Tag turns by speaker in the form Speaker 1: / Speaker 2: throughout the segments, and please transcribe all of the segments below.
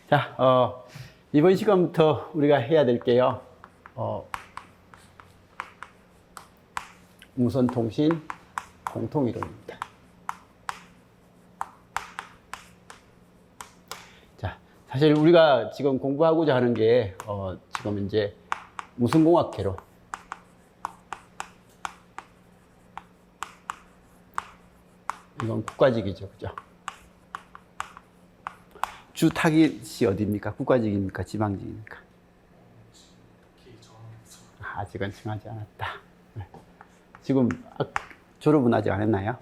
Speaker 1: 자, 이번 시간부터 우리가 해야 될 게요. 무선통신 공통이론입니다. 자, 사실 우리가 지금 공부하고자 하는 게, 지금 이제 무선공학회로 이건 국가직이죠, 그죠? 주 타깃이 어디입니까? 국가직입니까? 지방직입니까? 아직은 정하지 않았다. 네. 지금 졸업은 아직 안 했나요?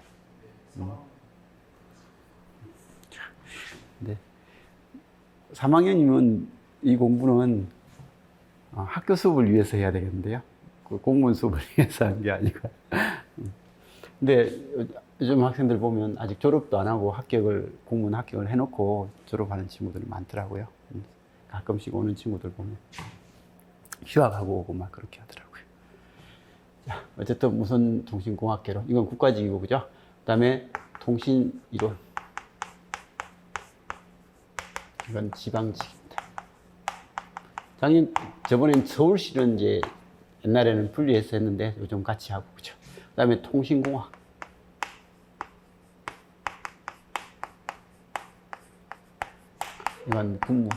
Speaker 1: 네. 3학년이면 이 공부는 학교 수업을 위해서 해야 되겠는데요. 그 공무원 수업을 위해서 하는 게 아니고. 근데 요즘 학생들 보면 아직 졸업도 안 하고 공무원 합격을 해놓고 졸업하는 친구들이 많더라고요. 가끔씩 오는 친구들 보면 휴학하고 오고 막 그렇게 하더라고요. 자, 어쨌든 무선통신공학개론, 이건 국가직이고, 그죠? 그 다음에 통신이론, 이건 지방직입니다. 저번엔 서울시는 이제 옛날에는 분리해서 했는데 요즘 같이 하고, 그죠? 그 다음에 통신공학, 이건 군무.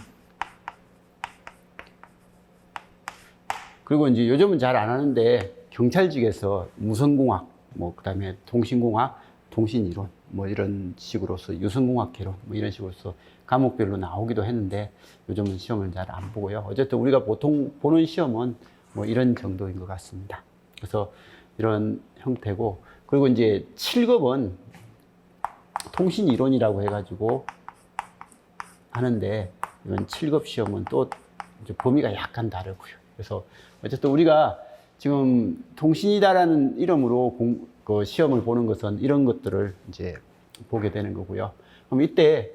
Speaker 1: 그리고 이제 요즘은 잘 안 하는데 경찰직에서 무선공학, 그 다음에 통신공학, 통신이론, 이런 식으로서 유선공학개론, 이런 식으로서 과목별로 나오기도 했는데 요즘은 시험을 잘 안 보고요. 어쨌든 우리가 보통 보는 시험은 이런 정도인 것 같습니다. 그래서 이런 형태고, 그리고 이제 7급은 통신이론이라고 해가지고 하는데, 이건 7급 시험은 또 이제 범위가 약간 다르고요. 그래서 어쨌든 우리가 지금 통신이다라는 이름으로 그 시험을 보는 것은 이런 것들을 이제 보게 되는 거고요. 그럼 이때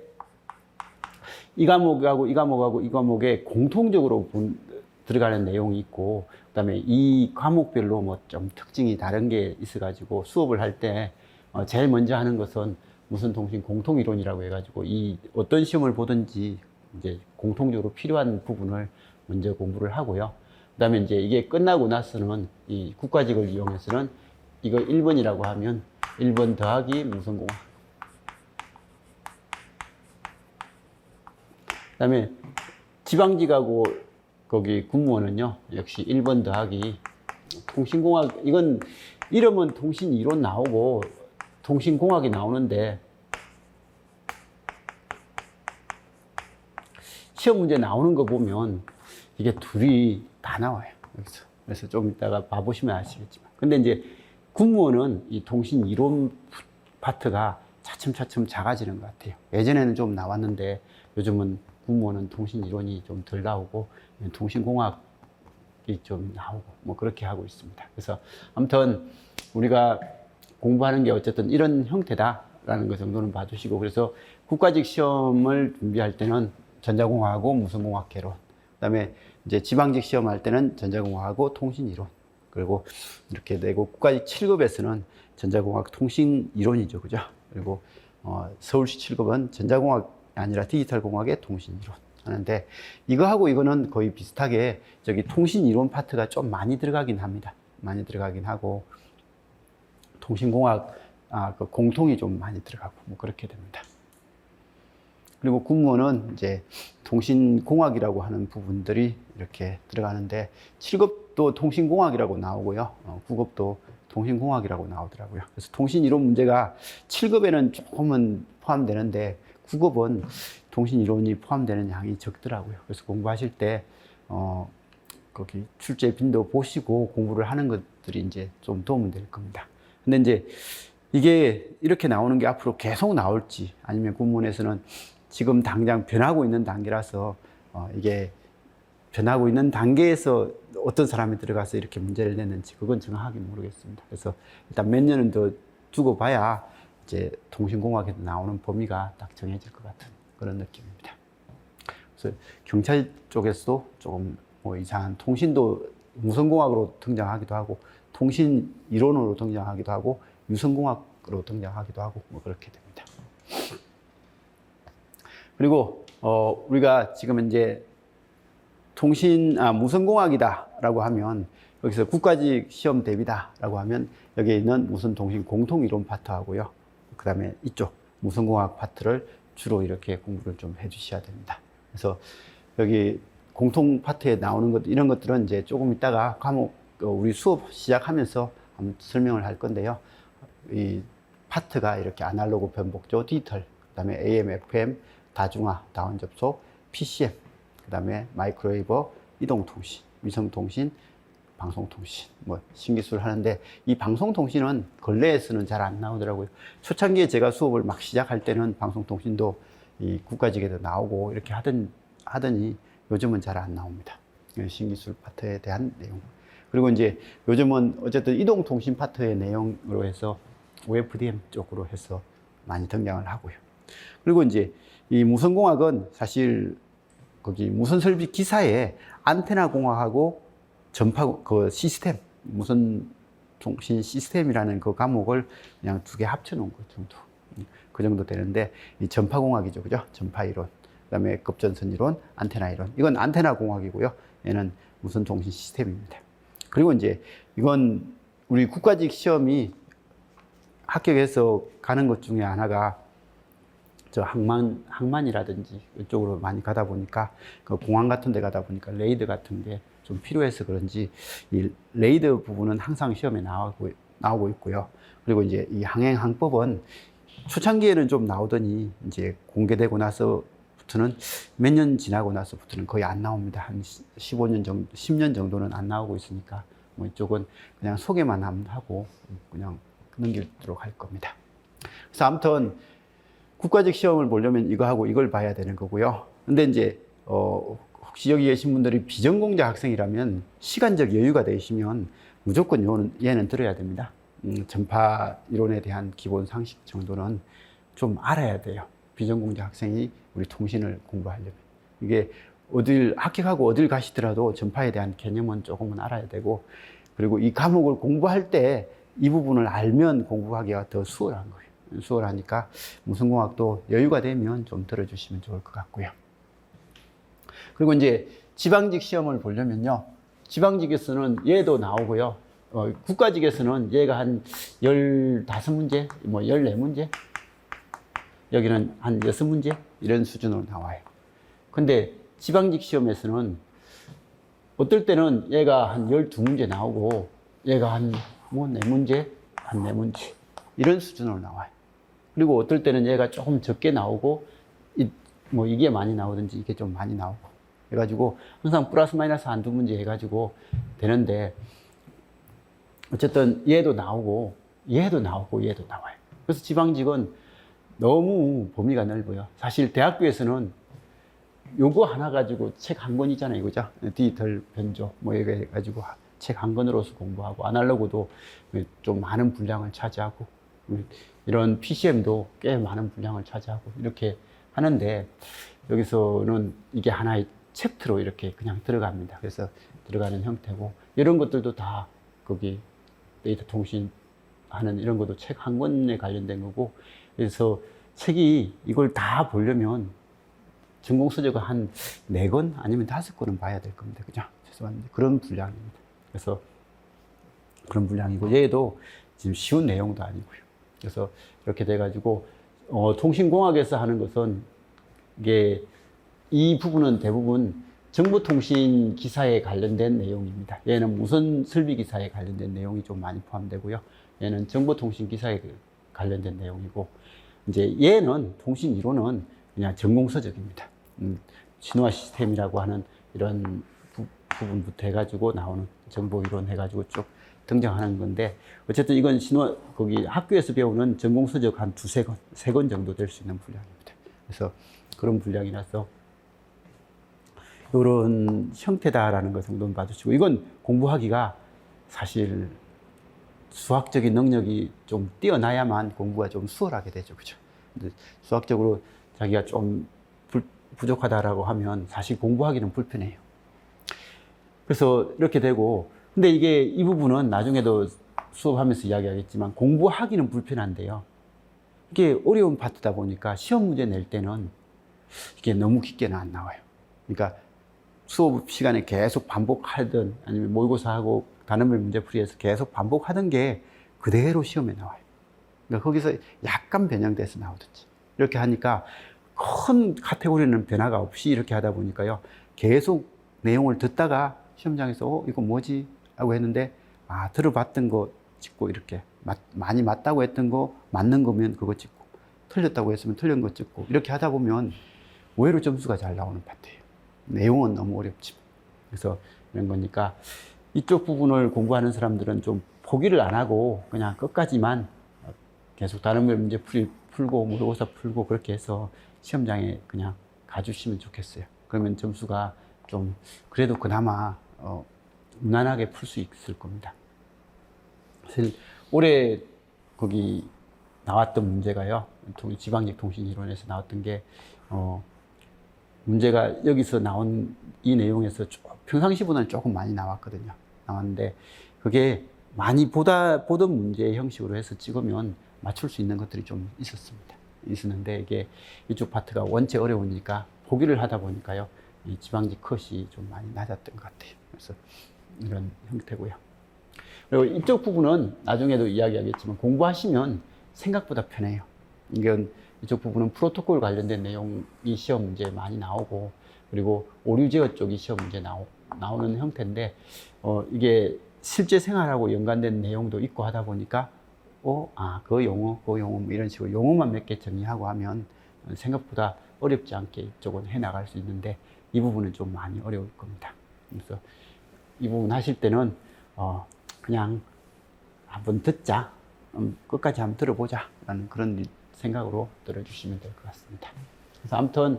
Speaker 1: 이 과목하고 이 과목하고 이 과목에 공통적으로 들어가는 내용이 있고, 그다음에 이 과목별로 좀 특징이 다른 게 있어가지고 수업을 할 때 제일 먼저 하는 것은 무선통신 공통이론이라고 해가지고 이 어떤 시험을 보든지 이제 공통적으로 필요한 부분을 먼저 공부를 하고요. 그 다음에 이제 이게 끝나고 나서는 이 국가직을 이용해서는 이거 1번이라고 하면 1번 더하기 무선공학. 그 다음에 지방직하고 거기 군무원은요, 역시 1번 더하기 통신공학. 이건 이름은 통신이론 나오고 통신공학이 나오는데 시험 문제 나오는 거 보면 이게 둘이 다 나와요, 여기서. 그래서 좀 이따가 봐보시면 아시겠지만. 근데 이제 군무원은 이 통신이론 파트가 차츰차츰 작아지는 것 같아요. 예전에는 좀 나왔는데 요즘은 군무원은 통신이론이 좀 덜 나오고 통신공학이 좀 나오고 그렇게 하고 있습니다. 그래서 아무튼 우리가 공부하는 게 어쨌든 이런 형태다라는 것 정도는 봐주시고, 그래서 국가직 시험을 준비할 때는 전자공학하고 무선공학개론, 그다음에 이제 지방직 시험할 때는 전자공학하고 통신이론, 그리고 이렇게 내고 국가직 7급에서는 전자공학 통신이론이죠, 그죠? 그리고 서울시 7급은 전자공학이 아니라 디지털공학의 통신이론 하는데, 이거하고 이거는 거의 비슷하게 저기 통신이론 파트가 좀 많이 들어가긴 합니다. 많이 들어가긴 하고 통신공학 그 공통이 좀 많이 들어가고 그렇게 됩니다. 그리고 군무원은 이제 통신공학이라고 하는 부분들이 이렇게 들어가는데 7급도 통신공학이라고 나오고요. 9급도 통신공학이라고 나오더라고요. 그래서 통신이론 문제가 7급에는 조금은 포함되는데 9급은 통신이론이 포함되는 양이 적더라고요. 그래서 공부하실 때 거기 출제 빈도 보시고 공부를 하는 것들이 이제 좀 도움이 될 겁니다. 근데 이제 이게 이렇게 나오는 게 앞으로 계속 나올지, 아니면 군무원에서는 지금 당장 변하고 있는 단계라서 이게 변하고 있는 단계에서 어떤 사람이 들어가서 이렇게 문제를 냈는지 그건 정확하게 모르겠습니다. 그래서 일단 몇 년은 더 두고 봐야 이제 통신공학에도 나오는 범위가 딱 정해질 것 같은 그런 느낌입니다. 그래서 경찰 쪽에서도 조금 이상한 통신도 무선공학으로 등장하기도 하고 통신 이론으로 등장하기도 하고 유선공학으로 등장하기도 하고 그렇게 됩니다. 그리고 우리가 지금 이제 무선공학이다라고 하면 여기서 국가직 시험 대비다라고 하면 여기에 있는 무선통신 공통이론 파트하고요. 그 다음에 이쪽 무선공학 파트를 주로 이렇게 공부를 좀 해주셔야 됩니다. 그래서 여기 공통 파트에 나오는 것 이런 것들은 이제 조금 있다가 과목 우리 수업 시작하면서 한번 설명을 할 건데요. 이 파트가 이렇게 아날로그 변복조, 디지털, 그다음에 AM, FM, 다중화, 다원 접속, PCM, 그다음에 마이크로웨이브, 이동통신, 위성통신, 방송통신, 뭐 신기술 하는데 이 방송통신은 근래에서는 잘 안 나오더라고요. 초창기에 제가 수업을 막 시작할 때는 방송통신도 이 국가직에도 나오고 이렇게 하더니 요즘은 잘 안 나옵니다. 신기술 파트에 대한 내용. 그리고 이제 요즘은 어쨌든 이동통신 파트의 내용으로 해서 OFDM 쪽으로 해서 많이 등장을 하고요. 그리고 이제 이 무선공학은 사실 거기 무선설비 기사에 안테나 공학하고 전파 그 시스템, 무선통신 시스템이라는 그 과목을 그냥 두 개 합쳐 놓은 것 정도. 그 정도 되는데 이 전파공학이죠. 그죠? 전파이론. 그다음에 급전선 이론, 안테나 이론. 이건 안테나 공학이고요. 얘는 무선통신 시스템입니다. 그리고 이제 이건 우리 국가직 시험이 합격해서 가는 것 중에 하나가 저 항만이라든지 이쪽으로 많이 가다 보니까 그 공항 같은 데 가다 보니까 레이더 같은 게 좀 필요해서 그런지 이 레이더 부분은 항상 시험에 나오고 있고요. 그리고 이제 이 항법은 초창기에는 좀 나오더니 이제 공개되고 나서부터는 몇 년 지나고 나서부터는 거의 안 나옵니다. 한 15년 정도, 10년 정도는 안 나오고 있으니까 뭐 이쪽은 그냥 소개만 하고 그냥 넘기도록 할 겁니다. 그래서 아무튼 국가직 시험을 보려면 이거 하고 이걸 봐야 되는 거고요. 근데 이제 혹시 여기 계신 분들이 비전공자 학생이라면 시간적 여유가 되시면 무조건 얘는 들어야 됩니다. 전파 이론에 대한 기본 상식 정도는 좀 알아야 돼요. 비전공자 학생이 우리 통신을 공부하려면. 이게 어딜 합격하고 어딜 가시더라도 전파에 대한 개념은 조금은 알아야 되고, 그리고 이 과목을 공부할 때 이 부분을 알면 공부하기가 더 수월한 거예요. 수월하니까 무선공학도 여유가 되면 좀 들어주시면 좋을 것 같고요. 그리고 이제 지방직 시험을 보려면요. 지방직에서는 얘도 나오고요. 국가직에서는 얘가 한 15문제, 뭐 14문제, 여기는 한 6문제 이런 수준으로 나와요. 근데 지방직 시험에서는 어떨 때는 얘가 한 12문제 나오고 얘가 한 뭐 4문제, 한 4문제 이런 수준으로 나와요. 그리고 어떨 때는 얘가 조금 적게 나오고 뭐 이게 많이 나오든지 이게 좀 많이 나오고 해가지고 항상 플러스 마이너스 한두 문제 해가지고 되는데, 어쨌든 얘도 나오고 얘도 나오고 얘도 나와요. 그래서 지방직은 너무 범위가 넓어요. 사실 대학교에서는 요거 하나 가지고 책 한 권이잖아요. 그죠? 디지털 변조 뭐 이거 해가지고 책 한 권으로서 공부하고, 아날로그도 좀 많은 분량을 차지하고, 이런 PCM도 꽤 많은 분량을 차지하고 이렇게 하는데, 여기서는 이게 하나의 챕터로 이렇게 그냥 들어갑니다. 그래서 들어가는 형태고, 이런 것들도 다 거기 데이터 통신 하는 이런 것도 책 한 권에 관련된 거고, 그래서 책이 이걸 다 보려면 전공서적은 한 4권 아니면 5권은 봐야 될 겁니다. 그죠? 죄송합니다. 그런 분량입니다. 그래서 그런 분량이고, 얘도 지금 쉬운 내용도 아니고요. 그래서 이렇게 돼가지고, 통신공학에서 하는 것은 이게 이 부분은 대부분 정보통신 기사에 관련된 내용입니다. 얘는 무선 설비 기사에 관련된 내용이 좀 많이 포함되고요. 얘는 정보통신 기사에 관련된 내용이고, 이제 얘는 통신 이론은 그냥 전공서적입니다. 신호화 시스템이라고 하는 이런 부분부터 해가지고 나오는 정보 이론 해가지고 쭉 등장하는 건데, 어쨌든 이건 거기 학교에서 배우는 전공서적 한 2-3권, 3권 정도 될 수 있는 분량입니다. 그래서 그런 분량이라서 이런 형태다라는 것 정도는 봐주시고, 이건 공부하기가 사실 수학적인 능력이 좀 뛰어나야만 공부가 좀 수월하게 되죠. 그죠? 근데 수학적으로 자기가 좀 부족하다라고 하면 사실 공부하기는 불편해요. 그래서 이렇게 되고, 근데 이게 이 부분은 나중에도 수업하면서 이야기하겠지만 공부하기는 불편한데요. 이게 어려운 파트다 보니까 시험 문제 낼 때는 이게 너무 깊게는 안 나와요. 그러니까 수업 시간에 계속 반복하던 아니면 모의고사하고 단원별 문제풀이에서 계속 반복하던 게 그대로 시험에 나와요. 그러니까 거기서 약간 변형돼서 나오든지 이렇게 하니까 큰 카테고리는 변화가 없이 이렇게 하다 보니까요. 계속 내용을 듣다가 시험장에서 이거 뭐지? 하고 했는데 들어봤던 거 찍고 이렇게 많이 맞다고 했던 거 맞는 거면 그거 찍고 틀렸다고 했으면 틀린 거 찍고 이렇게 하다 보면 의외로 점수가 잘 나오는 파트예요. 내용은 너무 어렵지. 그래서 이런 거니까 이쪽 부분을 공부하는 사람들은 좀 포기를 안 하고 그냥 끝까지만 계속 단원별 문제 풀고 모의고사 풀고 그렇게 해서 시험장에 그냥 가주시면 좋겠어요. 그러면 점수가 좀 그래도 그나마 무난하게 풀 수 있을 겁니다. 사실 올해 거기 나왔던 문제가요. 지방직 통신 이론에서 나왔던 게 문제가 여기서 나온 이 내용에서 평상시보다는 조금 많이 나왔거든요. 나왔는데 그게 많이 보던 문제의 형식으로 해서 찍으면 맞출 수 있는 것들이 좀 있었는데 이게 이쪽 파트가 원체 어려우니까 보기를 하다 보니까요. 이 지방직 컷이 좀 많이 낮았던 것 같아요. 그래서 이런 형태고요. 그리고 이쪽 부분은 나중에도 이야기하겠지만 공부하시면 생각보다 편해요. 이건 이쪽 부분은 프로토콜 관련된 내용이 시험 문제에 많이 나오고 그리고 오류 제어 쪽이 시험 문제 나오는 형태인데 이게 실제 생활하고 연관된 내용도 있고 하다 보니까 그 용어 뭐 이런 식으로 용어만 몇 개 정리하고 하면 생각보다 어렵지 않게 이쪽은 해 나갈 수 있는데 이 부분은 좀 많이 어려울 겁니다. 그래서 이 부분 하실 때는 그냥 한번 듣자, 끝까지 한번 들어보자 라는 그런 생각으로 들어주시면 될 것 같습니다. 그래서 아무튼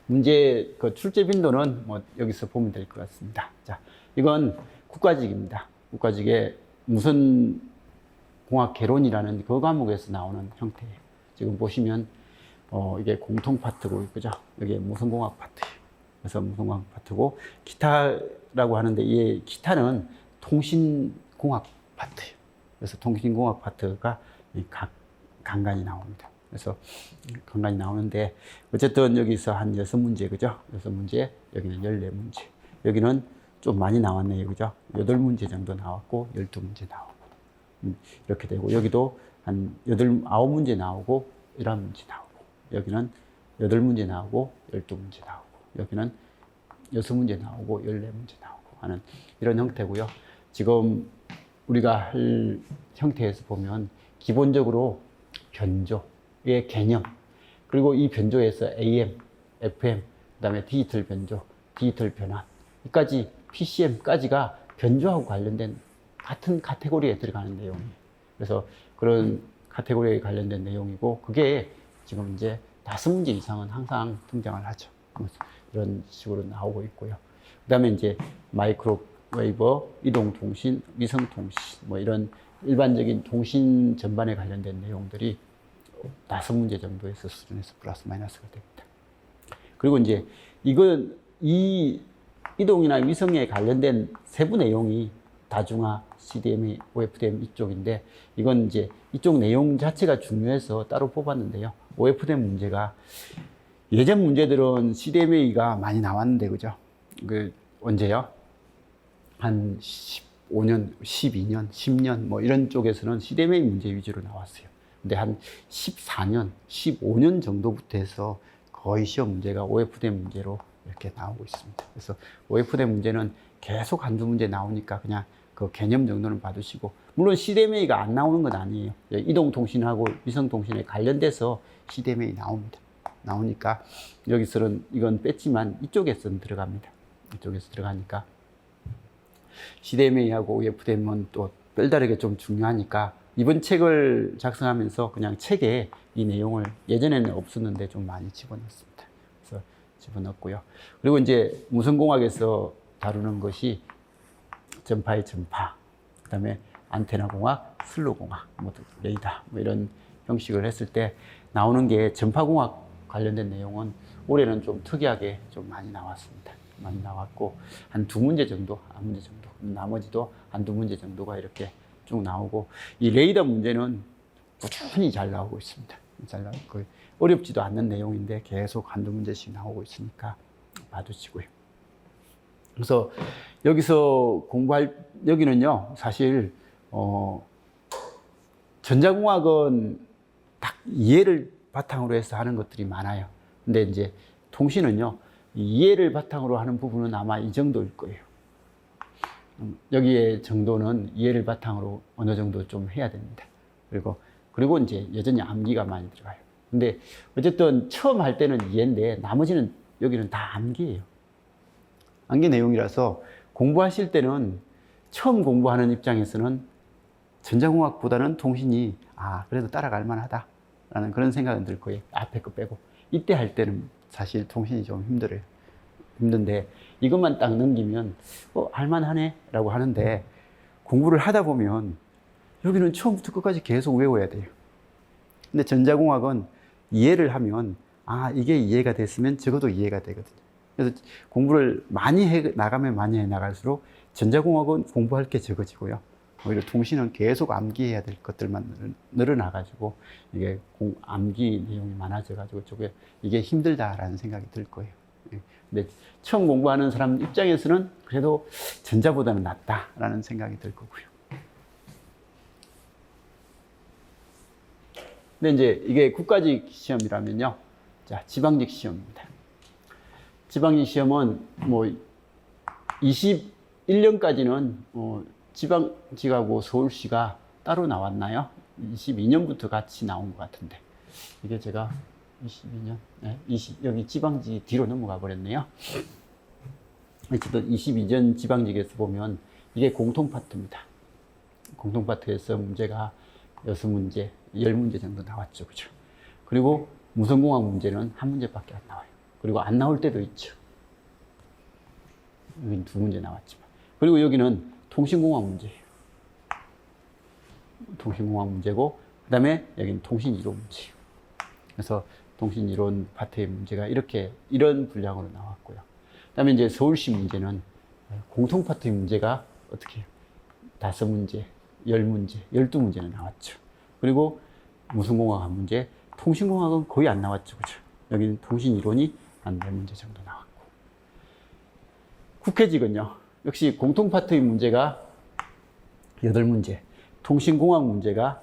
Speaker 1: 문제 그 출제 빈도는 뭐 여기서 보면 될 것 같습니다. 자, 이건 국가직입니다. 국가직의 무슨 공학 개론이라는 그 과목에서 나오는 형태예요. 지금 보시면 이게 공통 파트고 그죠? 여기 무선공학 파트예요. 그래서 무선공학 파트고 기타라고 하는데 이 기타는 통신공학 파트예요. 그래서 통신공학 파트가 각 간간이 나옵니다. 그래서 간간이 나오는데 어쨌든 여기서 한 6문제 그죠? 6문제, 여기는 14문제. 여기는 좀 많이 나왔네요. 그죠? 8문제 정도 나왔고 12문제 나오고 이렇게 되고 여기도 한 9문제 나오고 11문제 나오고 여기는 8문제 나오고 12문제 나오고 여기는 6문제 나오고 14문제 나오고 하는 이런 형태고요. 지금 우리가 할 형태에서 보면 기본적으로 변조의 개념 그리고 이 변조에서 AM, FM, 그 다음에 디지털 변조, 디지털 변환 여기까지 PCM까지가 변조하고 관련된 같은 카테고리에 들어가는 내용이에요. 그래서 그런 카테고리에 관련된 내용이고 그게 지금 이제 5문제 이상은 항상 등장을 하죠. 이런 식으로 나오고 있고요. 그 다음에 이제 마이크로웨이브, 이동통신, 위성통신 뭐 이런 일반적인 통신 전반에 관련된 내용들이 5문제 정도에서 수준에서 플러스 마이너스가 됩니다. 그리고 이제 이 이동이나 위성에 관련된 세부 내용이 다중화, CDMA, OFDM 이쪽인데 이건 이제 이쪽 내용 자체가 중요해서 따로 뽑았는데요. OFDM 문제가 예전 문제들은 CDMA가 많이 나왔는데 그죠? 언제요? 한 15년, 12년, 10년 뭐 이런 쪽에서는 CDMA 문제 위주로 나왔어요. 근데 한 14년, 15년 정도부터 해서 거의 시험 문제가 OFDM 문제로 이렇게 나오고 있습니다. 그래서 OFDM 문제는 계속 한두 문제 나오니까 그냥 그 개념 정도는 봐두시고 물론 CDMA가 안 나오는 건 아니에요. 이동통신하고 위성통신에 관련돼서 CDMA 나옵니다. 나오니까 여기서는 이건 뺐지만 이쪽에서는 들어갑니다. 이쪽에서 들어가니까 CDMA하고 OFDM은 또 별다르게 좀 중요하니까 이번 책을 작성하면서 그냥 책에 이 내용을 예전에는 없었는데 좀 많이 집어넣었습니다. 그래서 집어넣었고요. 그리고 이제 무선공학에서 다루는 것이 전파의 전파, 그 다음에 안테나 공학, 슬로 공학, 레이더 뭐 이런 형식을 했을 때 나오는 게 전파공학 관련된 내용은 올해는 좀 특이하게 좀 많이 나왔습니다. 많이 나왔고 한 2문제 정도, 한 문제 정도, 나머지도 한 2문제 정도가 이렇게 쭉 나오고 이 레이더 문제는 꾸준히 잘 나오고 있습니다. 잘 나올 거예요. 어렵지도 않는 내용인데 계속 한두 문제씩 나오고 있으니까 봐두시고요. 그래서 여기서 여기는요, 사실, 전자공학은 딱 이해를 바탕으로 해서 하는 것들이 많아요. 근데 이제 통신은요, 이해를 바탕으로 하는 부분은 아마 이 정도일 거예요. 여기에 정도는 이해를 바탕으로 어느 정도 좀 해야 됩니다. 그리고 이제 여전히 암기가 많이 들어가요. 근데 어쨌든 처음 할 때는 이해인데 나머지는 여기는 다 암기예요. 암기 내용이라서 공부하실 때는 처음 공부하는 입장에서는 전자공학보다는 통신이 그래도 따라갈 만하다라는 그런 생각은 들 거예요. 앞에 거 빼고. 이때 할 때는 사실 통신이 좀 힘들어요. 힘든데 이것만 딱 넘기면 할만하네 라고 하는데 공부를 하다 보면 여기는 처음부터 끝까지 계속 외워야 돼요. 근데 전자공학은 이해를 하면 이게 이해가 됐으면 적어도 이해가 되거든요. 그래서 공부를 많이 해 나가면 많이 해 나갈수록 전자공학은 공부할 게 적어지고요. 오히려 통신은 계속 암기해야 될 것들만 늘어나가지고 이게 암기 내용이 많아져가지고 이게 힘들다라는 생각이 들 거예요. 근데 처음 공부하는 사람 입장에서는 그래도 전자보다는 낫다라는 생각이 들 거고요. 근데 이제 이게 국가직 시험이라면요. 자, 지방직 시험입니다. 지방직 시험은 뭐 21년까지는 지방직하고 서울시가 따로 나왔나요? 22년부터 같이 나온 것 같은데 이게 제가 22년, 네, 여기 지방직 뒤로 넘어가 버렸네요. 어쨌든 22년 지방직에서 보면 이게 공통 파트입니다. 공통 파트에서 문제가 6문제, 10문제 정도 나왔죠. 그죠? 그리고 무선공학 문제는 한 문제밖에 안 나와요. 그리고 안 나올 때도 있죠. 여기는 2문제 나왔지만. 그리고 여기는 통신공학 문제예요. 통신공학 문제고, 그 다음에 여기는 통신이론 문제예요. 그래서 통신이론 파트의 문제가 이런 분량으로 나왔고요. 그 다음에 이제 서울시 문제는 공통 파트의 문제가 어떻게 해요? 5문제, 10문제, 12문제는 나왔죠. 그리고 무선공학 한 문제, 통신공학은 거의 안 나왔죠. 그죠? 여기는 통신이론이 한 4문제 정도 나왔고. 국회직은요, 역시 공통 파트의 문제가 8문제, 통신공학 문제가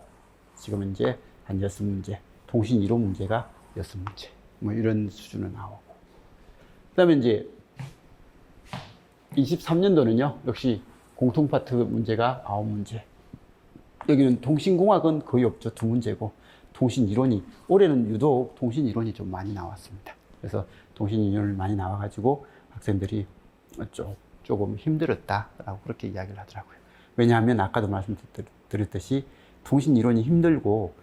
Speaker 1: 지금 이제 한 6문제, 통신이론 문제가 6문제, 뭐 이런 수준으로 나오고. 그 다음에 이제 23년도는요, 역시 공통 파트 문제가 9문제. 여기는 통신공학은 거의 없죠. 2문제고, 통신이론이, 올해는 유독 통신이론이 좀 많이 나왔습니다. 그래서 통신이론이 많이 나와가지고 학생들이 조금 힘들었다라고 그렇게 이야기를 하더라고요. 왜냐하면 아까도 말씀드렸듯이 통신이론이 힘들고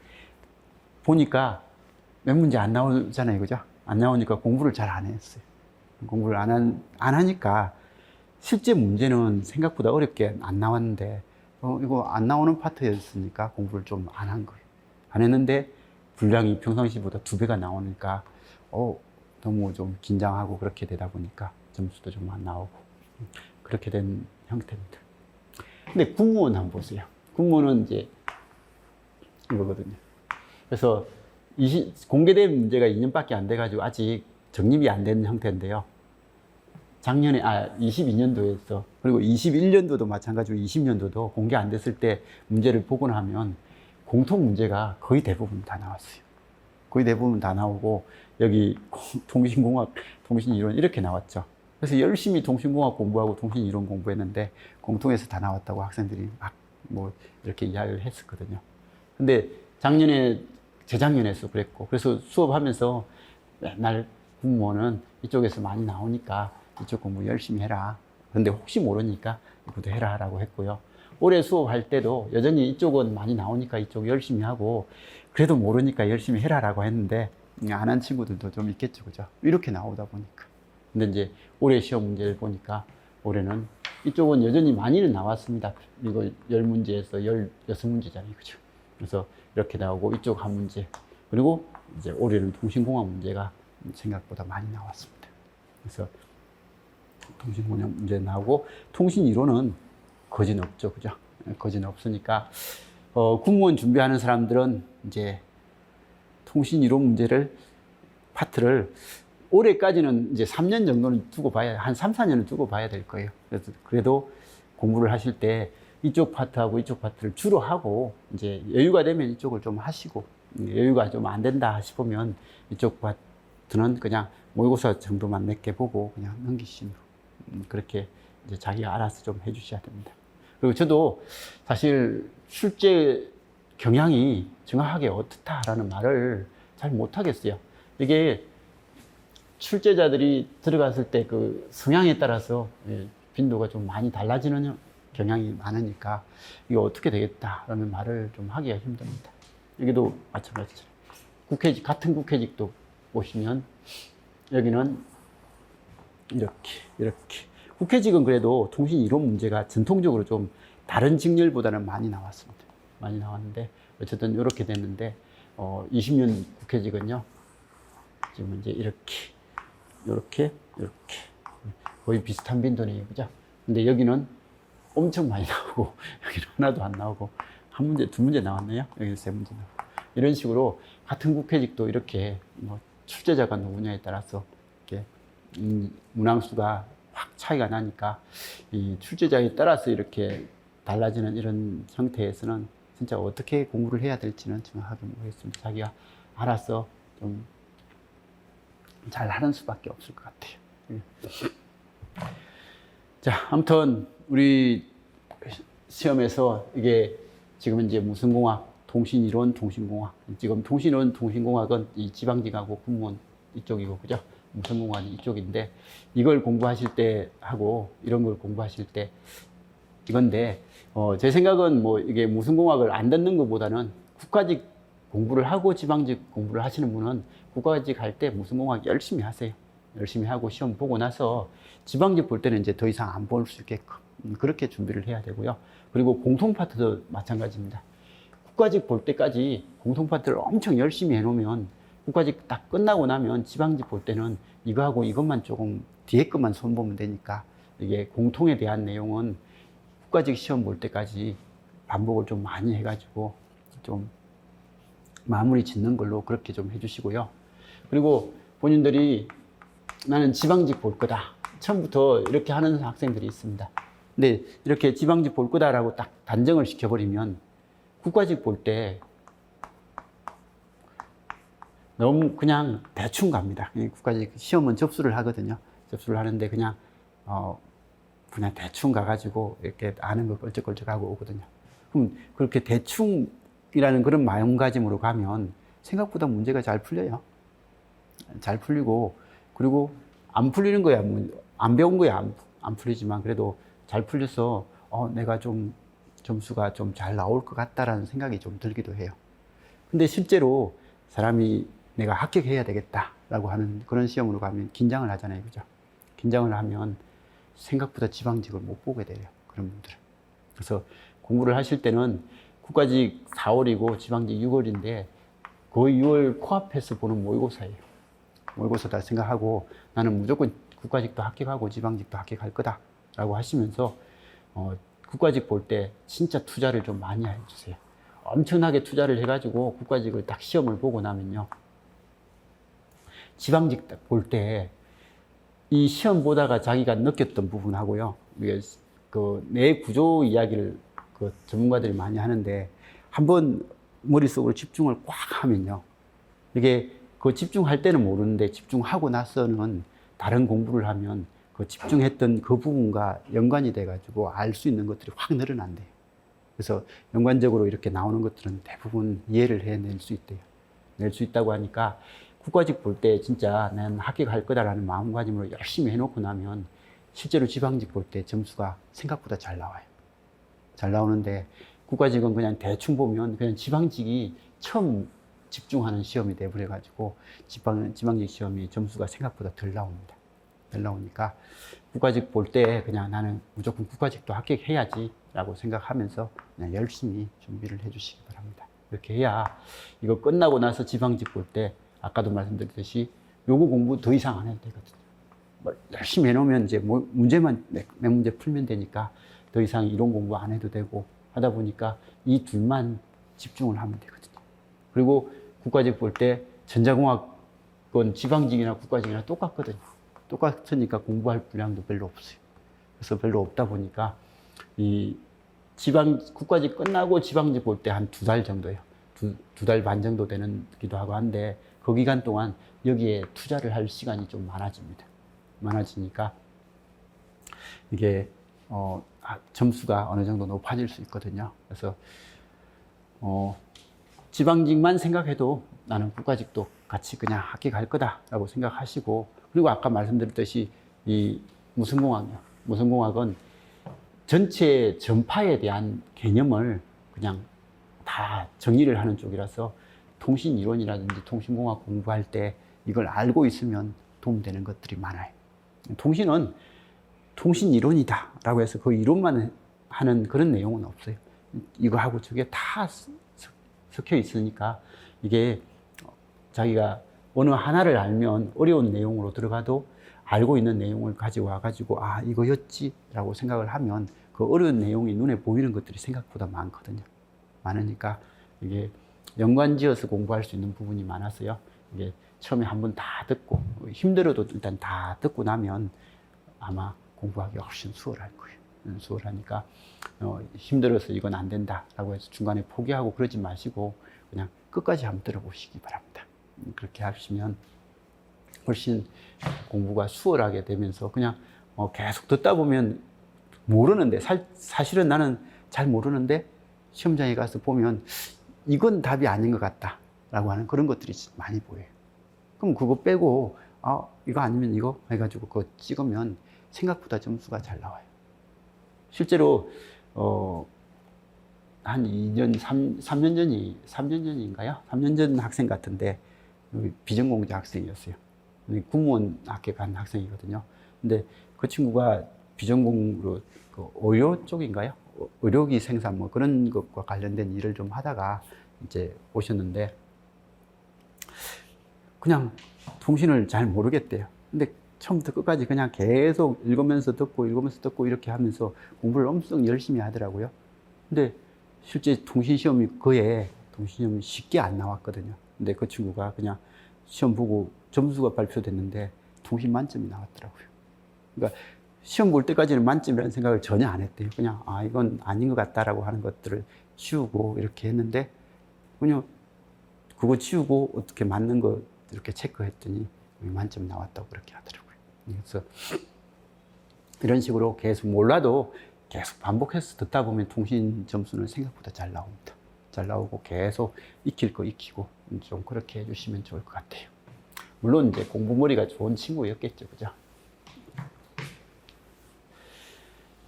Speaker 1: 보니까 몇 문제 안 나오잖아요. 그죠? 안 나오니까 공부를 잘 안 했어요. 공부를 안 하니까 실제 문제는 생각보다 어렵게 안 나왔는데 이거 안 나오는 파트였으니까 공부를 좀 안 한 거예요. 안 했는데 분량이 평상시보다 2배가 나오니까 너무 좀 긴장하고 그렇게 되다 보니까 점수도 좀 안 나오고 그렇게 된 형태입니다. 근데 군무원 한번 보세요. 군무원은 이제 이거거든요. 그래서 공개된 문제가 2년밖에 안 돼가지고 아직 정립이 안 된 형태인데요. 작년에 22년도에서 그리고 21년도도 마찬가지고 20년도도 공개 안 됐을 때 문제를 보고 나면 공통 문제가 거의 대부분 다 나왔어요. 거의 대부분 다 나오고 여기 통신공학, 통신이론 이렇게 나왔죠. 그래서 열심히 통신공학 공부하고 통신이론 공부했는데 공통에서 다 나왔다고 학생들이 막 뭐 이렇게 이야기를 했었거든요. 근데 재작년에도 그랬고, 그래서 수업하면서 맨날 공무원은 이쪽에서 많이 나오니까 이쪽 공부 열심히 해라. 근데 혹시 모르니까 이것도 해라 라고 했고요. 올해 수업할 때도 여전히 이쪽은 많이 나오니까 이쪽 열심히 하고, 그래도 모르니까 열심히 해라 라고 했는데 안 한 친구들도 좀 있겠죠. 그죠? 이렇게 나오다 보니까. 근데 이제 올해 시험 문제를 보니까 올해는 이쪽은 여전히 많이는 나왔습니다. 이거 10문제에서 16문제잖아요. 그죠? 그래서 이렇게 나오고 이쪽 한 문제. 그리고 이제 올해는 통신공학 문제가 생각보다 많이 나왔습니다. 그래서 통신공학 문제 나오고 통신이론은 거진 없죠. 그죠? 거진 없으니까, 군무원 준비하는 사람들은 이제 통신 이론 문제를 파트를 올해까지는 이제 3년 정도는 두고 봐야, 한 3, 4년은 두고 봐야 될 거예요. 그래서 그래도 공부를 하실 때 이쪽 파트하고 이쪽 파트를 주로 하고, 이제 여유가 되면 이쪽을 좀 하시고, 여유가 좀 안 된다 싶으면 이쪽 파트는 그냥 모의고사 정도만 몇 개 보고 그냥 넘기시면, 그렇게 이제 자기가 알아서 좀 해주셔야 됩니다. 그리고 저도 사실 출제 경향이 정확하게 어떻다라는 말을 잘 못하겠어요. 이게 출제자들이 들어갔을 때 그 성향에 따라서 빈도가 좀 많이 달라지는 경향이 많으니까 이게 어떻게 되겠다라는 말을 좀 하기가 힘듭니다. 여기도 마찬가지죠. 국회직, 같은 국회직도 보시면 여기는 이렇게. 국회직은 그래도 통신 이론 문제가 전통적으로 좀 다른 직렬보다는 많이 나왔습니다. 많이 나왔는데 어쨌든 이렇게 됐는데 20년 국회직은요 지금 이제 이렇게 거의 비슷한 빈도네요, 그죠? 근데 여기는 엄청 많이 나오고 여기는 하나도 안 나오고 한 문제, 두 문제 나왔네요. 여기는 세 문제 나오고 이런 식으로 같은 국회직도 이렇게 뭐 출제자가 누구냐에 따라서 이렇게 문항수가 확 차이가 나니까 이 출제자에 따라서 이렇게 달라지는 이런 형태에서는 진짜 어떻게 공부를 해야 될지는 정확하게 모르겠습니다. 자기가 알아서 좀 잘 하는 수밖에 없을 것 같아요. 자, 아무튼 우리 시험에서 이게 지금 이제 무슨 공학, 통신이론, 통신공학. 지금 통신이론, 통신공학은 이 지방직하고 군무원 이쪽이고, 그죠? 무슨 공학이 이쪽인데 이걸 공부하실 때 하고 이런 걸 공부하실 때 이건데 제 생각은 뭐 이게 무슨 공학을 안 듣는 것보다는 국가직 공부를 하고 지방직 공부를 하시는 분은 국가직 할 때 무슨 공학 열심히 하세요. 열심히 하고 시험 보고 나서 지방직 볼 때는 이제 더 이상 안 볼 수 있게끔 그렇게 준비를 해야 되고요. 그리고 공통 파트도 마찬가지입니다. 국가직 볼 때까지 공통 파트를 엄청 열심히 해놓으면 국가직 딱 끝나고 나면 지방직 볼 때는 이거하고 이것만 조금 뒤에 것만 손보면 되니까 이게 공통에 대한 내용은 국가직 시험 볼 때까지 반복을 좀 많이 해가지고 좀 마무리 짓는 걸로 그렇게 좀 해주시고요. 그리고 본인들이 나는 지방직 볼 거다. 처음부터 이렇게 하는 학생들이 있습니다. 근데 이렇게 지방직 볼 거다라고 딱 단정을 시켜버리면 국가직 볼 때 너무 그냥 대충 갑니다. 국가직 시험은 접수를 하거든요. 접수를 하는데 그냥 대충 가가지고 이렇게 아는 거 걸쩍걸쩍하고 오거든요. 그럼 그렇게 대충이라는 그런 마음가짐으로 가면 생각보다 문제가 잘 풀려요. 잘 풀리고, 그리고 안 풀리는 거야. 안 배운 거야. 안 풀리지만 그래도 잘 풀려서 내가 좀 점수가 좀 잘 나올 것 같다라는 생각이 좀 들기도 해요. 근데 실제로 사람이 내가 합격해야 되겠다라고 하는 그런 시험으로 가면 긴장을 하잖아요. 그죠? 긴장을 하면 생각보다 지방직을 못 보게 돼요. 그런 분들은. 그래서 공부를 하실 때는 국가직 4월이고 지방직 6월인데 거의 6월 코앞에서 보는 모의고사예요. 모의고사다 생각하고 나는 무조건 국가직도 합격하고 지방직도 합격할 거다라고 하시면서 국가직 볼 때 진짜 투자를 좀 많이 해주세요. 엄청나게 투자를 해가지고 국가직을 딱 시험을 보고 나면요. 지방직 볼 때 이 시험 보다가 자기가 느꼈던 부분하고요. 그 내 구조 이야기를 그 전문가들이 많이 하는데 한번 머릿속으로 집중을 꽉 하면요. 이게 그 집중할 때는 모르는데 집중하고 나서는 다른 공부를 하면 그 집중했던 그 부분과 연관이 돼가지고 알 수 있는 것들이 확 늘어난대요. 그래서 연관적으로 이렇게 나오는 것들은 대부분 이해를 해낼 수 있대요. 낼 수 있다고 하니까 국가직 볼 때 진짜 난 합격할 거다라는 마음가짐으로 열심히 해놓고 나면 실제로 지방직 볼 때 점수가 생각보다 잘 나와요. 잘 나오는데 국가직은 그냥 대충 보면 그냥 지방직이 처음 집중하는 시험이 돼버려가지고 지방직 시험이 점수가 생각보다 덜 나옵니다. 덜 나오니까 국가직 볼 때 그냥 나는 무조건 국가직도 합격해야지 라고 생각하면서 그냥 열심히 준비를 해주시기 바랍니다. 이렇게 해야 이거 끝나고 나서 지방직 볼 때 아까도 말씀드렸듯이 요거 공부 더 이상 안 해도 되거든요. 뭐 열심히 해놓으면 이제 문제만 몇 문제 풀면 되니까 더 이상 이론 공부 안 해도 되고 하다 보니까 이 둘만 집중을 하면 되거든요. 그리고 국가직 볼 때 전자공학은 지방직이나 국가직이나 똑같거든요. 똑같으니까 공부할 분량도 별로 없어요. 그래서 별로 없다 보니까 이 국가직 끝나고 지방직 볼 때 한 2달 정도예요. 두 달 반 정도 되는기도 하고 한데 그 기간 동안 여기에 투자를 할 시간이 좀 많아집니다. 많아지니까 이게 점수가 어느 정도 높아질 수 있거든요. 그래서 지방직만 생각해도 나는 국가직도 같이 그냥 합격할 거다라고 생각하시고, 그리고 아까 말씀드렸듯이 이 무슨공학이요. 무슨공학은 전체 전파에 대한 개념을 그냥 다 정리를 하는 쪽이라서 통신이론이라든지 통신공학 공부할 때 이걸 알고 있으면 도움되는 것들이 많아요. 통신은 통신이론이다 라고 해서 그 이론만 하는 그런 내용은 없어요. 이거하고 저게 다 섞여 있으니까 이게 자기가 어느 하나를 알면 어려운 내용으로 들어가도 알고 있는 내용을 가져와 가지고 아 이거였지 라고 생각을 하면 그 어려운 내용이 눈에 보이는 것들이 생각보다 많거든요. 많으니까 이게 연관지어서 공부할 수 있는 부분이 많아서요. 이게 처음에 한번 다 듣고 힘들어도 일단 다 듣고 나면 아마 공부하기가 훨씬 수월할 거예요. 수월하니까 힘들어서 이건 안 된다라고 해서 중간에 포기하고 그러지 마시고 그냥 끝까지 한번 들어보시기 바랍니다. 그렇게 하시면 훨씬 공부가 수월하게 되면서 그냥 계속 듣다 보면 모르는데 사실은 나는 잘 모르는데 시험장에 가서 보면 이건 답이 아닌 것 같다라고 하는 그런 것들이 많이 보여요. 그럼 그거 빼고 이거 아니면 이거 해가지고 그거 찍으면 생각보다 점수가 잘 나와요. 실제로 한 3년 전인가요? 3년 전 학생 같은데 비전공자 학생이었어요. 공무원 학교 간 학생이거든요. 근데 그 친구가 비전공으로 그 의료 쪽인가요? 의료기 생산 뭐 그런 것과 관련된 일을 좀 하다가 이제 오셨는데 그냥 통신을 잘 모르겠대요. 근데 처음부터 끝까지 그냥 계속 읽으면서 듣고 이렇게 하면서 공부를 엄청 열심히 하더라고요. 근데 실제 통신시험이 통신시험이 쉽게 안 나왔거든요. 근데 그 친구가 그냥 시험 보고 점수가 발표됐는데 통신 만점이 나왔더라고요. 그러니까 시험 볼 때까지는 만점이라는 생각을 전혀 안 했대요. 그냥 이건 아닌 것 같다라고 하는 것들을 치우고 이렇게 했는데 그냥 그거 치우고 어떻게 맞는 거 이렇게 체크했더니 만점 나왔다고 그렇게 하더라고요. 그래서 이런 식으로 계속 몰라도 계속 반복해서 듣다 보면 통신 점수는 생각보다 잘 나옵니다. 잘 나오고 계속 익힐 거 익히고 좀 그렇게 해주시면 좋을 것 같아요. 물론 이제 공부머리가 좋은 친구였겠죠, 그죠?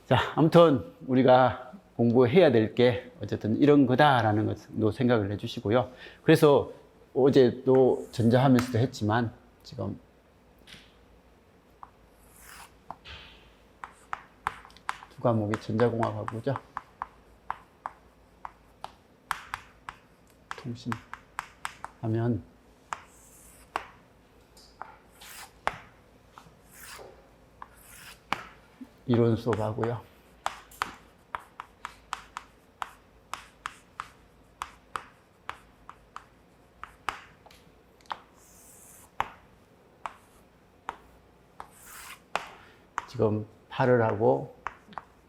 Speaker 1: 자, 아무튼 우리가 공부해야 될 게 어쨌든 이런 거다라는 것도 생각을 해주시고요. 그래서 어제도 전자하면서도 했지만 지금 두 과목이 전자공학하고죠. 통신하면 이론 수업하고요. 지금 8월하고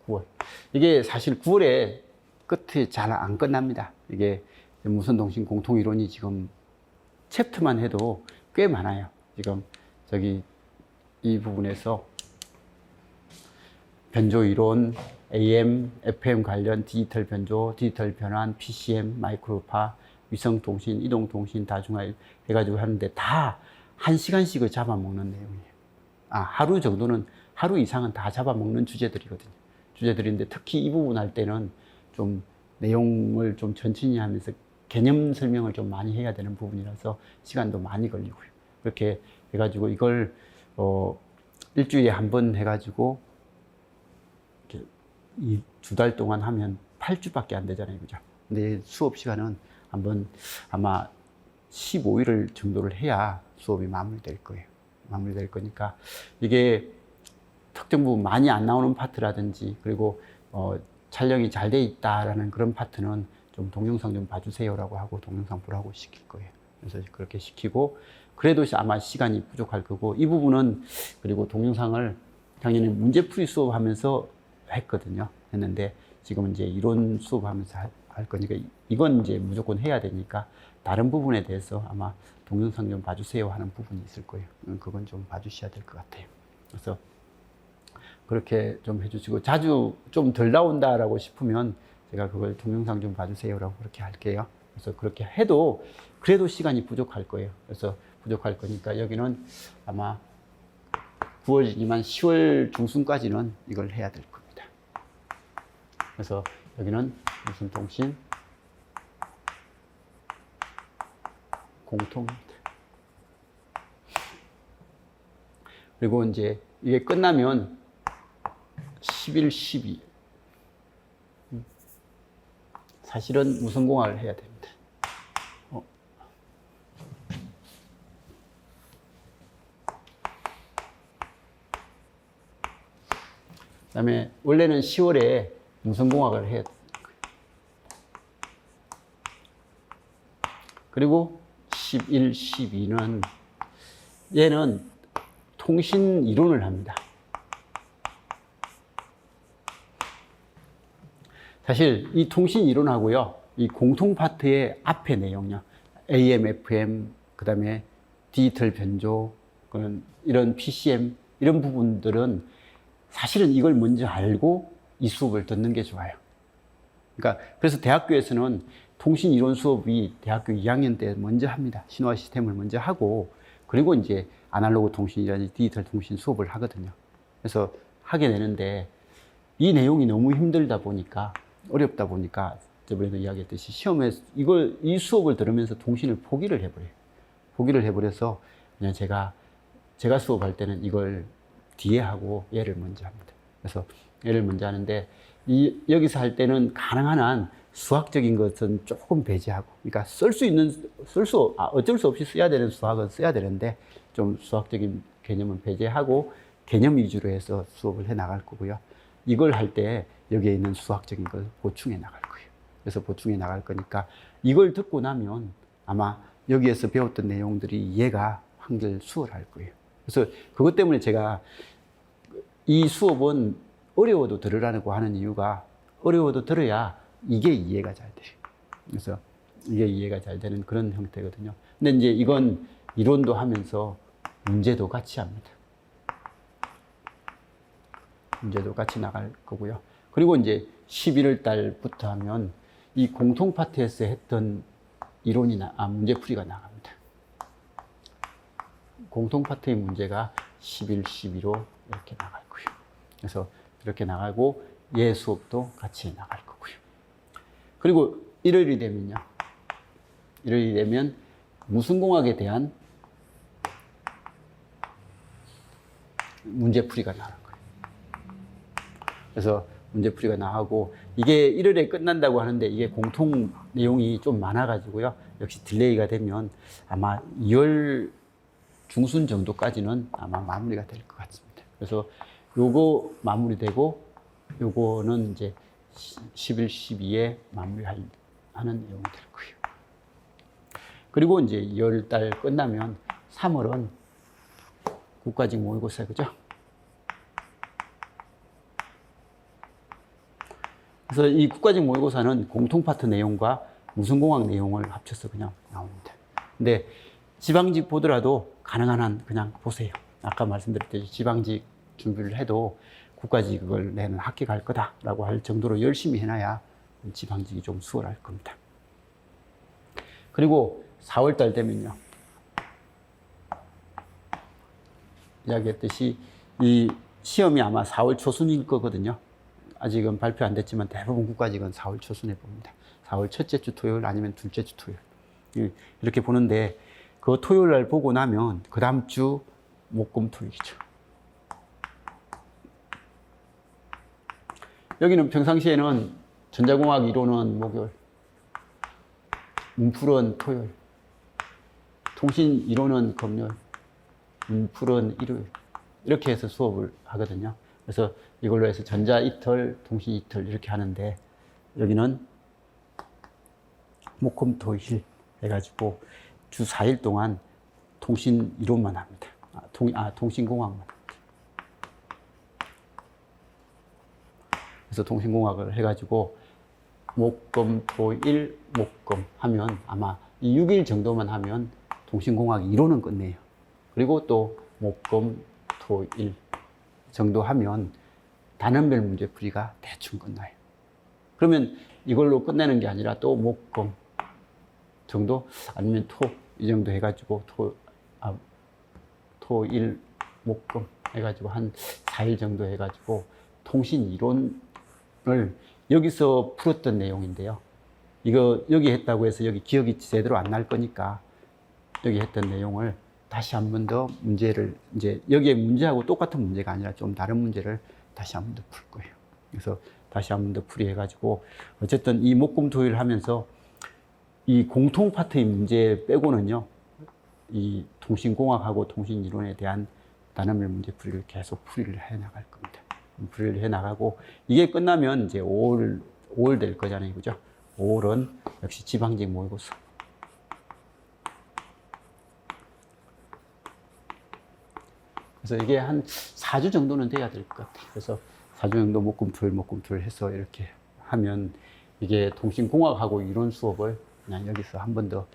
Speaker 1: 9월. 이게 사실 9월에 끝이 잘 안 끝납니다. 이게 무선통신 공통이론이 지금 챕터만 해도 꽤 많아요. 지금 이 부분에서 변조이론, AM, FM 관련 디지털 변조, 디지털 변환, PCM, 마이크로파, 위성통신, 이동통신, 다중화 해가지고 하는데 다 1시간씩을 잡아먹는 내용이에요. 하루 이상은 다 잡아먹는 주제들이거든요. 주제들인데 특히 이 부분 할 때는 좀 내용을 좀 천천히 하면서 개념 설명을 좀 많이 해야 되는 부분이라서 시간도 많이 걸리고요. 그렇게 해가지고 이걸 일주일에 한 번 해가지고 이 2달 동안 하면 8주밖에 안 되잖아요, 그죠? 근데 수업 시간은 한번 아마 15일 정도를 해야 수업이 마무리될 거예요. 마무리될 거니까 이게 특정 부분 많이 안 나오는 파트라든지 그리고 촬영이 잘 돼 있다라는 그런 파트는 좀 동영상 좀 봐주세요라고 하고 동영상 보라고 시킬 거예요. 그래서 그렇게 시키고, 그래도 아마 시간이 부족할 거고, 이 부분은 그리고 동영상을 당연히 문제풀이 수업하면서 했는데 지금은 이제 이론 수업하면서 할 거니까 이건 이제 무조건 해야 되니까 다른 부분에 대해서 아마 동영상 좀 봐주세요 하는 부분이 있을 거예요. 그건 좀 봐주셔야 될 것 같아요. 그래서 그렇게 좀 해주시고, 자주 좀 덜 나온다라고 싶으면 제가 그걸 동영상 좀 봐주세요라고 그렇게 할게요. 그래서 그렇게 해도 그래도 시간이 부족할 거예요. 그래서 부족할 거니까 여기는 아마 9월이지만 10월 중순까지는 이걸 해야 될 겁니다. 그래서 여기는 무슨 통신? 공통입니다. 그리고 이제 이게 끝나면 11, 12. 사실은 무선공학을 해야 됩니다. 그 다음에 원래는 10월에 무선공학을 해야 됩니다. 그리고 11, 12는 얘는 통신 이론을 합니다. 사실 이 통신 이론하고요, 이 공통 파트의 앞에 내용요, AM, FM, 그 다음에 디지털 변조, 이런 PCM, 이런 부분들은 사실은 이걸 먼저 알고 이 수업을 듣는 게 좋아요. 그러니까 그래서 대학교에서는 통신 이론 수업이 대학교 2학년 때 먼저 합니다. 신호화 시스템을 먼저 하고, 그리고 이제 아날로그 통신이라든지 디지털 통신 수업을 하거든요. 그래서 하게 되는데, 이 내용이 너무 힘들다 보니까, 어렵다 보니까, 저번에도 이야기했듯이 시험에 이 수업을 들으면서 통신을 포기를 해버려요. 포기를 해버려서 그냥 제가 수업할 때는 이걸 뒤에 하고 얘를 먼저 합니다. 그래서 얘를 먼저 하는데, 여기서 할 때는 가능한 한 수학적인 것은 조금 배제하고, 그러니까 어쩔 수 없이 써야 되는 수학은 써야 되는데, 좀 수학적인 개념은 배제하고 개념 위주로 해서 수업을 해 나갈 거고요. 이걸 할 때 여기에 있는 수학적인 걸 보충해 나갈 거예요. 그래서 보충해 나갈 거니까 이걸 듣고 나면 아마 여기에서 배웠던 내용들이 이해가 한결 수월할 거예요. 그래서 그것 때문에 제가 이 수업은 어려워도 들으라고 하는 이유가, 어려워도 들어야 이게 이해가 잘 돼요. 그래서 이게 이해가 잘 되는 그런 형태거든요. 근데 이제 이건 이론도 하면서 문제도 같이 합니다. 문제도 같이 나갈 거고요. 그리고 이제 11월 달부터 하면 이 공통 파트에서 했던 문제풀이가 나갑니다. 공통 파트의 문제가 11, 12로 이렇게 나갈 거예요. 그래서 이렇게 나가고 얘 수업도 같이 나갈 거고요. 그리고 일요일이 되면 무슨공학에 대한 문제풀이가 나갈 거예요. 그래서 문제풀이가 나가고, 이게 1월에 끝난다고 하는데 이게 공통 내용이 좀 많아가지고요, 역시 딜레이가 되면 아마 2월 중순 정도까지는 아마 마무리가 될 것 같습니다. 그래서 요거 마무리되고, 요거는 이제 11, 12에 마무리하는 내용이 될 거예요. 그리고 이제 2월 달 끝나면 3월은 국가직 모의고사, 그죠? 그래서 이 국가직 모의고사는 공통 파트 내용과 무슨공학 내용을 합쳐서 그냥 나옵니다. 근데 지방직 보더라도 가능한 한 그냥 보세요. 아까 말씀드렸듯이 지방직 준비를 해도 국가직을 내는 합격할 거다라고 할 정도로 열심히 해놔야 지방직이 좀 수월할 겁니다. 그리고 4월 달 되면요, 이야기했듯이 이 시험이 아마 4월 초순일 거거든요. 아직은 발표 안 됐지만 대부분 국가직은 4월 초순에 봅니다. 4월 첫째 주 토요일 아니면 둘째 주 토요일. 이렇게 보는데, 그 토요일 날 보고 나면 그 다음 주 목금토일이죠. 여기는 평상시에는 전자공학 이론은 목요일, 문풀은 토요일, 통신 이론은 금요일, 문풀은 일요일, 이렇게 해서 수업을 하거든요. 그래서 이걸로 해서 전자 이틀, 통신 이틀 이렇게 하는데, 여기는 목금토일 해가지고 주 4일 동안 통신 이론만 합니다. 통신공학만. 그래서 통신공학을 해가지고 목, 금, 토, 일, 목, 금 하면 아마 이 6일 정도만 하면 통신공학 이론은 끝내요. 그리고 또 목, 금, 토, 일 정도 하면 단원별 문제풀이가 대충 끝나요. 그러면 이걸로 끝내는 게 아니라 또 목, 금 정도 아니면 토 이 정도 해가지고 토, 일, 목, 금 해가지고 한 4일 정도 해가지고 통신 이론을 여기서 풀었던 내용인데요. 이거 여기 했다고 해서 여기 기억이 제대로 안 날 거니까 여기 했던 내용을 다시 한 번 더 문제를 이제 여기에 문제하고 똑같은 문제가 아니라 좀 다른 문제를 다시 한 번 더 풀 거예요. 그래서 다시 한 번 더 풀이해가지고 어쨌든 이 목금토일 하면서 이 공통 파트의 문제 빼고는요, 이 통신공학하고 통신이론에 대한 단원별 문제풀이를 계속 풀이를 해 나갈 겁니다. 풀이를 해 나가고 이게 끝나면 이제 5월 될 거잖아요, 그죠? 5월은 역시 지방직 모의고사. 그래서 이게 한 4주 정도는 돼야 될 것 같아요. 그래서 4주 정도 목금토일 해서 이렇게 하면 이게 통신공학하고 이론 수업을 그냥 여기서 한 번 더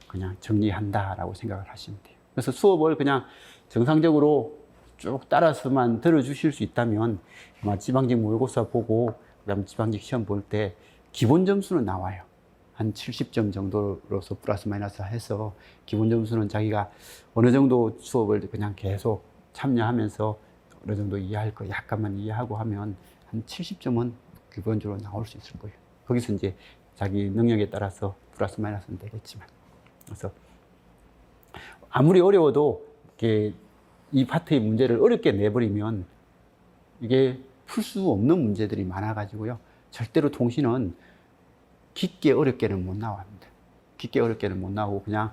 Speaker 1: 그냥 정리한다라고 생각을 하시면 돼요. 그래서 수업을 그냥 정상적으로 쭉 따라서만 들어주실 수 있다면 아마 지방직 모의고사 보고 그다음 지방직 시험 볼 때 기본 점수는 나와요. 한 70점 정도로서 플러스 마이너스 해서 기본 점수는 자기가 어느 정도 수업을 그냥 계속 참여하면서 어느 정도 이해할 거 약간만 이해하고 하면 한 70점은 기본적으로 나올 수 있을 거예요. 거기서 이제 자기 능력에 따라서 플러스 마이너스는 되겠지만. 그래서 아무리 어려워도 이렇게 이 파트의 문제를 어렵게 내버리면 이게 풀 수 없는 문제들이 많아가지고요. 절대로 통신은 깊게 어렵게는 못 나옵니다. 깊게 어렵게는 못 나오고 그냥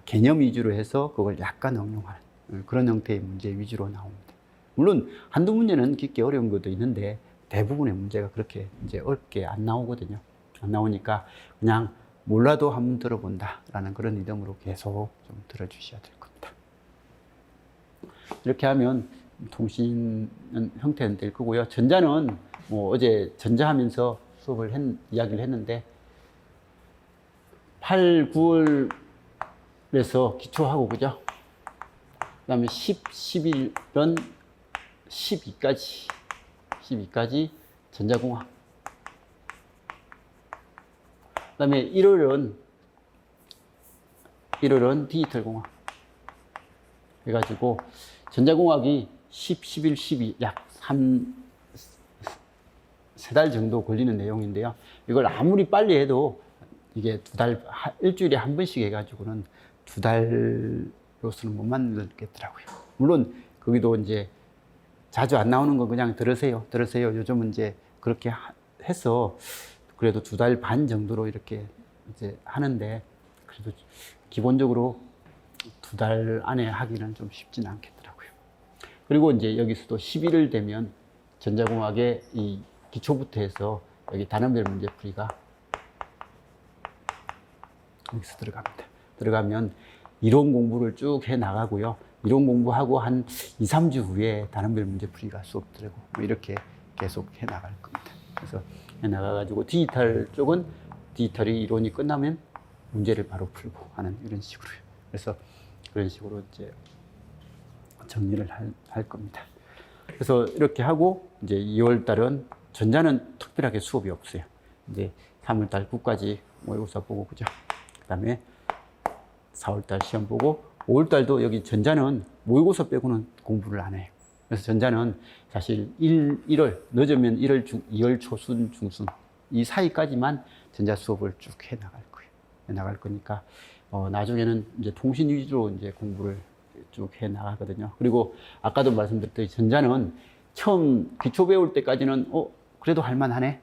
Speaker 1: 개념 위주로 해서 그걸 약간 응용하는 그런 형태의 문제 위주로 나옵니다. 물론 한두 문제는 깊게 어려운 것도 있는데 대부분의 문제가 그렇게 이제 어렵게 안 나오거든요. 안 나오니까 그냥 몰라도 한번 들어본다라는 그런 이름으로 계속 좀 들어주셔야 될 겁니다. 이렇게 하면 통신 형태는 될 거고요. 전자는 뭐 어제 전자하면서 이야기를 했는데 8, 9월에서 기초하고 그죠? 그 다음에 10, 11은 12까지 전자공학. 그 다음에 1월은 디지털 공학. 해가지고 전자공학이 10, 11, 12 약 3달 정도 걸리는 내용인데요. 이걸 아무리 빨리 해도 이게 일주일에 한 번씩 해가지고는 2달로서는 못 만들겠더라고요. 물론 거기도 이제 자주 안 나오는 거 그냥 들으세요. 요즘은 이제 그렇게 해서 그래도 2달 반 정도로 이렇게 이제 하는데 그래도 기본적으로 2달 안에 하기는 좀 쉽지는 않겠더라고요. 그리고 이제 여기서도 11월 되면 전자공학의 이 기초부터 해서 여기 단원별 문제풀이가 여기서 들어갑니다. 들어가면 이론 공부를 쭉 해 나가고요. 이론 공부하고 한 2, 3주 후에 단원별 문제풀이가 수업 들고 뭐 이렇게 계속 해 나갈 겁니다. 그래서 해 나가가지고 디지털 쪽은 디지털이 이론이 끝나면 문제를 바로 풀고 하는 이런 식으로요. 그래서 그런 식으로 이제 정리를 할 겁니다. 그래서 이렇게 하고 이제 2월 달은 전자는 특별하게 수업이 없어요. 이제 3월 달 9까지 모의고사 보고 그죠? 그다음에 4월 달 시험 보고 5월 달도 여기 전자는 모의고사 빼고는 공부를 안 해요. 그래서 전자는 사실 1월 늦으면 2월 초순 중순 이 사이까지만 전자 수업을 쭉 해 나갈 거예요. 해 나갈 거니까 나중에는 이제 통신 위주로 이제 공부를 쭉 해 나가거든요. 그리고 아까도 말씀드렸듯이 전자는 처음 기초 배울 때까지는 그래도 할만하네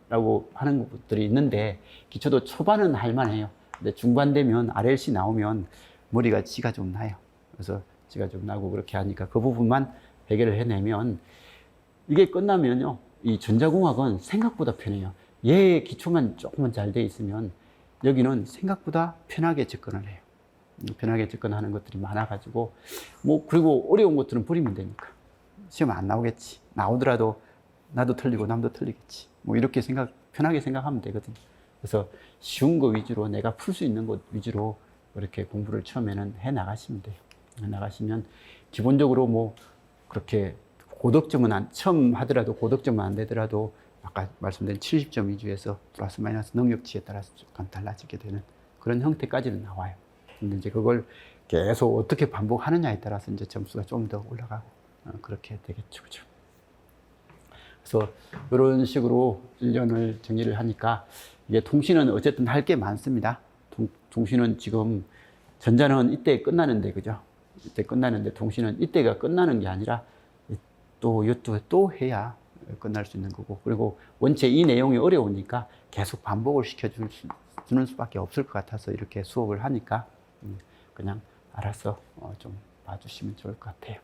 Speaker 1: 라고 하는 것들이 있는데 기초도 초반은 할만해요. 근데 중반 되면 RLC 나오면 머리가 지가 좀 나요. 그래서 지가 좀 나고 그렇게 하니까 그 부분만 해결을 해내면 이게 끝나면요. 이 전자공학은 생각보다 편해요. 얘 기초만 조금만 잘 돼 있으면 여기는 생각보다 편하게 접근을 해요. 편하게 접근하는 것들이 많아가지고, 뭐, 그리고 어려운 것들은 버리면 되니까. 시험 안 나오겠지. 나오더라도 나도 틀리고 남도 틀리겠지. 뭐, 이렇게 편하게 생각하면 되거든요. 그래서 쉬운 거 위주로 내가 풀 수 있는 것 위주로 그렇게 공부를 처음에는 해 나가시면 돼요. 해 나가시면 기본적으로 뭐, 그렇게 고득점은 처음 하더라도 고득점은 안 되더라도 아까 말씀드린 70점 위주에서 플러스 마이너스 능력치에 따라서 조금 달라지게 되는 그런 형태까지는 나와요. 근데 이제 그걸 계속 어떻게 반복하느냐에 따라서 이제 점수가 좀 더 올라가고 그렇게 되겠죠. 그죠? 그래서 이런 식으로 1년을 정리를 하니까 이게 통신은 어쨌든 할 게 많습니다. 통신은 지금 전자는 이때 끝나는데, 그죠? 이때 끝나는데 통신은 이때가 끝나는 게 아니라 또 이것도 또 해야 끝날 수 있는 거고, 그리고 원체 이 내용이 어려우니까 계속 반복을 시켜주는 수밖에 없을 것 같아서 이렇게 수업을 하니까 그냥 알아서 좀 봐주시면 좋을 것 같아요.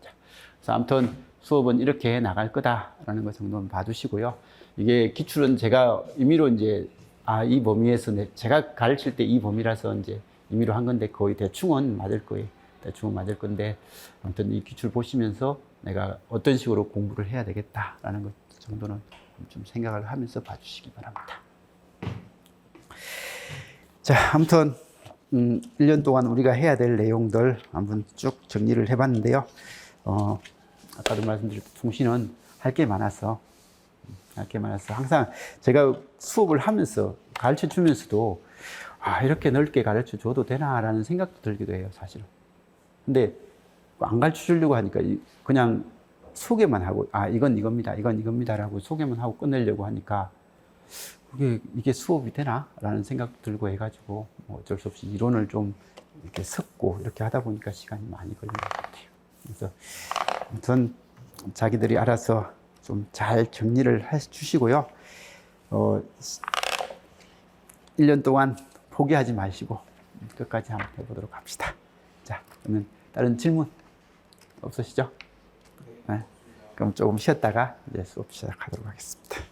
Speaker 1: 자, 그래서 아무튼 수업은 이렇게 나갈 거다라는 것 정도는 봐주시고요. 이게 기출은 제가 임의로 이제 이 범위에서 제가 가르칠 때 이 범위라서 이제 임의로 한 건데 거의 대충은 맞을 거예요. 대충은 맞을 건데 아무튼 이 기출 보시면서 내가 어떤 식으로 공부를 해야 되겠다라는 것 정도는 좀 생각을 하면서 봐주시기 바랍니다. 자, 아무튼 1년 동안 우리가 해야 될 내용들 한번 쭉 정리를 해봤는데요. 아까도 말씀드렸듯이 통신은 할 게 많아서 항상 제가 수업을 하면서 가르쳐 주면서도 이렇게 넓게 가르쳐 줘도 되나라는 생각도 들기도 해요, 사실은. 근데 안 가르쳐 주려고 하니까 그냥 소개만 하고 이건 이겁니다, 이건 이겁니다라고 소개만 하고 끝내려고 하니까 이게 수업이 되나? 라는 생각도 들고 해가지고 어쩔 수 없이 이론을 좀 이렇게 섞고 이렇게 하다 보니까 시간이 많이 걸린 것 같아요. 그래서 아무튼 자기들이 알아서 좀 잘 정리를 해 주시고요. 1년 동안 포기하지 마시고 끝까지 한번 해보도록 합시다. 자, 그러면 다른 질문 없으시죠? 네. 그럼 조금 쉬었다가 이제 수업 시작하도록 하겠습니다.